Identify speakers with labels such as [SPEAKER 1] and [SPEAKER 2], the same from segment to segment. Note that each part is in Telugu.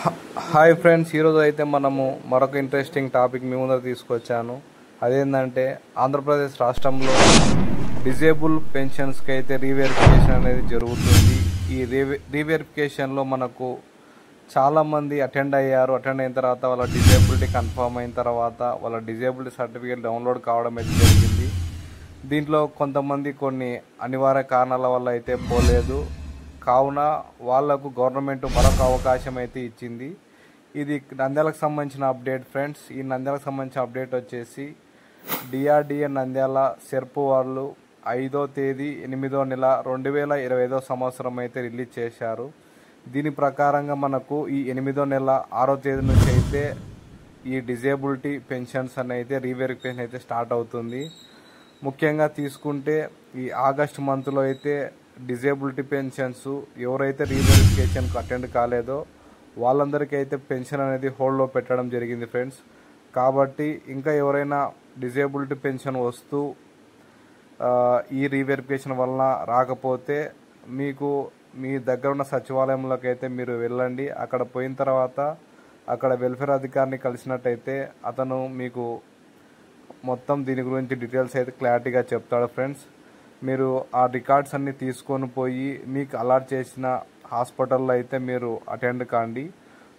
[SPEAKER 1] హాయ్ ఫ్రెండ్స్, ఈరోజు అయితే మనము మరొక ఇంట్రెస్టింగ్ టాపిక్ మీ ముందర తీసుకొచ్చాను. అదేంటంటే ఆంధ్రప్రదేశ్ రాష్ట్రంలో డిజేబుల్ పెన్షన్స్కి అయితే రీవెరిఫికేషన్ అనేది జరుగుతుంది. ఈ రీవెరిఫికేషన్లో మనకు చాలామంది అటెండ్ అయిన తర్వాత వాళ్ళ డిజేబిలిటీ కన్ఫర్మ్ అయిన తర్వాత వాళ్ళ డిజేబిలిటీ సర్టిఫికేట్ డౌన్లోడ్ కావడం అయితే జరిగింది. దీంట్లో కొంతమంది కొన్ని అనివార్య కారణాల వల్ల అయితే పోలేదు. కావున వాళ్లకు గవర్నమెంట్ మరొక అవకాశం అయితే ఇచ్చింది. ఇది నంద్యాలకు సంబంధించిన అప్డేట్ ఫ్రెండ్స్. ఈ నంద్యాలకు సంబంధించిన అప్డేట్ వచ్చేసి డిఆర్డిఏ నంద్యాల సెర్పు వాళ్ళు 5వ తేదీ 8వ నెల 2025 సంవత్సరం అయితే రిలీజ్ చేశారు. దీని ప్రకారంగా మనకు ఈ 8వ నెల 6వ తేదీ నుంచి అయితే ఈ డిజేబిలిటీ పెన్షన్స్ అని అయితే రీవెరిఫికేషన్ అయితే స్టార్ట్ అవుతుంది. ముఖ్యంగా తీసుకుంటే ఈ ఆగస్ట్ మంత్లో అయితే డిజేబిలిటీ పెన్షన్స్ ఎవరైతే రీవెరిఫికేషన్కి అటెండ్ కాలేదో వాళ్ళందరికీ అయితే పెన్షన్ అనేది హోల్డ్లో పెట్టడం జరిగింది ఫ్రెండ్స్. కాబట్టి ఇంకా ఎవరైనా డిజేబిలిటీ పెన్షన్ వస్తూ ఈ రీవెరిఫికేషన్ వలన రాకపోతే మీకు మీ దగ్గర ఉన్న సచివాలయంలోకి అయితే మీరు వెళ్ళండి. అక్కడ పోయిన తర్వాత అక్కడ వెల్ఫేర్ అధికారిని కలిసినట్టయితే అతను మీకు మొత్తం దీని గురించి డీటెయిల్స్ అయితే క్లారిటీగా చెప్తాడు ఫ్రెండ్స్. మీరు ఆ రికార్డ్స్ అన్నీ తీసుకొని పోయి మీకు అలాట్ చేసిన హాస్పిటల్లో అయితే మీరు అటెండ్ కాండి.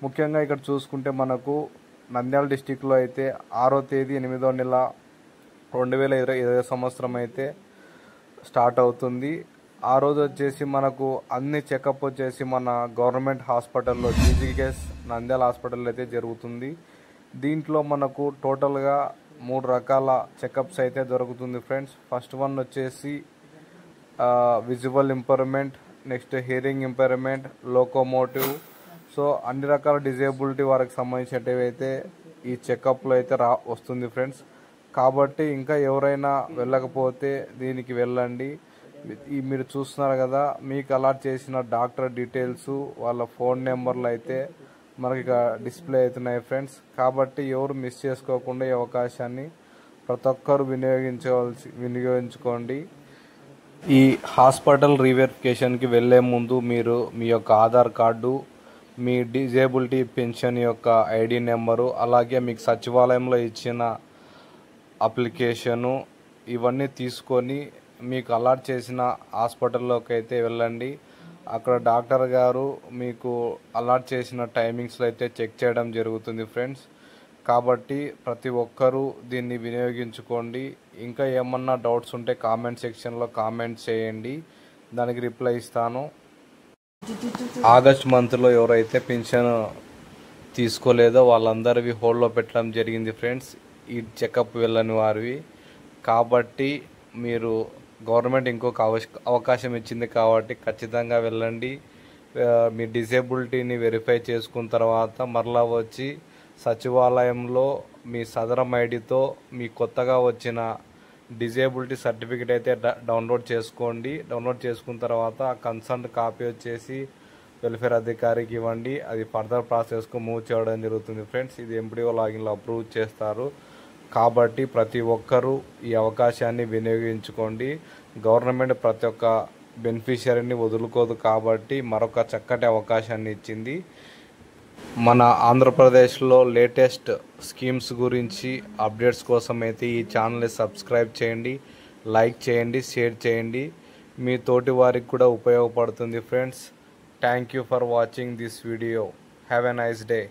[SPEAKER 1] ముఖ్యంగా ఇక్కడ చూసుకుంటే మనకు నంద్యాల డిస్టిక్లో అయితే 6వ తేదీ 8వ నెల 2025 సంవత్సరం అయితే స్టార్ట్ అవుతుంది. ఆ రోజు వచ్చేసి మనకు అన్ని చెకప్ వచ్చేసి మన గవర్నమెంట్ హాస్పిటల్లో జీజీకేఎస్ నంద్యాల హాస్పిటల్లో అయితే జరుగుతుంది. దీంట్లో మనకు టోటల్గా 3 రకాల చెకప్స్ అయితే దొరుకుతుంది ఫ్రెండ్స్. ఫస్ట్ వన్ వచ్చేసి visual impairment, next hearing impairment, locomotive. So అన్ని రకాల డిజేబిలిటీ వారికి సంబంధించినవి అయితే ఈ చెకప్లో అయితే వస్తుంది ఫ్రెండ్స్. కాబట్టి ఇంకా ఎవరైనా వెళ్ళకపోతే దీనికి వెళ్ళండి. మీరు చూస్తున్నారు కదా, మీకు అలాట్ చేసిన డాక్టర్ డీటెయిల్స్ వాళ్ళ ఫోన్ నెంబర్లు అయితే మనకి ఇక డిస్ప్లే అవుతున్నాయి ఫ్రెండ్స్. కాబట్టి ఎవరు మిస్ చేసుకోకుండా ఈ అవకాశాన్ని ప్రతి ఒక్కరు వినియోగించుకోండి. ఈ హాస్పిటల్ రీవెరిఫికేషన్కి వెళ్ళే ముందు మీరు మీ యొక్క ఆధార్ కార్డు, మీ డిజేబిలిటీ పెన్షన్ యొక్క ఐడి నెంబరు, అలాగే మీకు సచివాలయంలో ఇచ్చిన అప్లికేషను ఇవన్నీ తీసుకొని మీకు అలాట్ చేసిన హాస్పిటల్లోకి అయితే వెళ్ళండి. అక్కడ డాక్టర్ గారు మీకు అలాట్ చేసిన టైమింగ్స్లో అయితే చెక్ చేయడం జరుగుతుంది ఫ్రెండ్స్. కాబట్టి ప్రతి ఒక్కరూ దీన్ని వినియోగించుకోండి. ఇంకా ఏమన్నా డౌట్స్ ఉంటే కామెంట్ సెక్షన్లో కామెంట్ చేయండి, దానికి రిప్లై ఇస్తాను. ఆగస్ట్ మంత్లో ఎవరైతే పెన్షన్ తీసుకోలేదో వాళ్ళందరివి హోల్డ్లో పెట్టడం జరిగింది ఫ్రెండ్స్, ఈ చెకప్ వెళ్ళని వారివి. కాబట్టి మీరు గవర్నమెంట్ ఇంకొక అవకాశం ఇచ్చింది కాబట్టి ఖచ్చితంగా వెళ్ళండి. మీ డిజేబిలిటీని వెరిఫై చేసుకున్న తర్వాత మరలా వచ్చి సచివాలయంలో మీ సదరం ఐడితో మీ కొత్తగా వచ్చిన డిజేబిలిటీ సర్టిఫికేట్ అయితే డౌన్లోడ్ చేసుకోండి. డౌన్లోడ్ చేసుకున్న తర్వాత ఆ కన్సర్న్ కాపీ వచ్చేసి వెల్ఫేర్ అధికారికి ఇవ్వండి. అది ఫర్దర్ ప్రాసెస్కు మూవ్ చేయడం జరుగుతుంది ఫ్రెండ్స్. ఇది ఎంపీడీఓ లాగిన్లో అప్రూవ్ చేస్తారు. కాబట్టి ప్రతి ఒక్కరూ ఈ అవకాశాన్ని వినియోగించుకోండి. గవర్నమెంట్ ప్రతి ఒక్క బెనిఫిషియరీని వదులుకోదు కాబట్టి మరొక చక్కటి అవకాశాన్ని ఇచ్చింది. మన ఆంధ్రప్రదేశ్లో లేటెస్ట్ స్కీమ్స్ గురించి అప్డేట్స్ కోసం అయితే ఈ ఛానల్ని సబ్స్క్రైబ్ చేయండి, లైక్ చేయండి, షేర్ చేయండి. మీ తోటి వారికి కూడా ఉపయోగపడుతుంది friends. Thank you for watching this video. Have a nice day.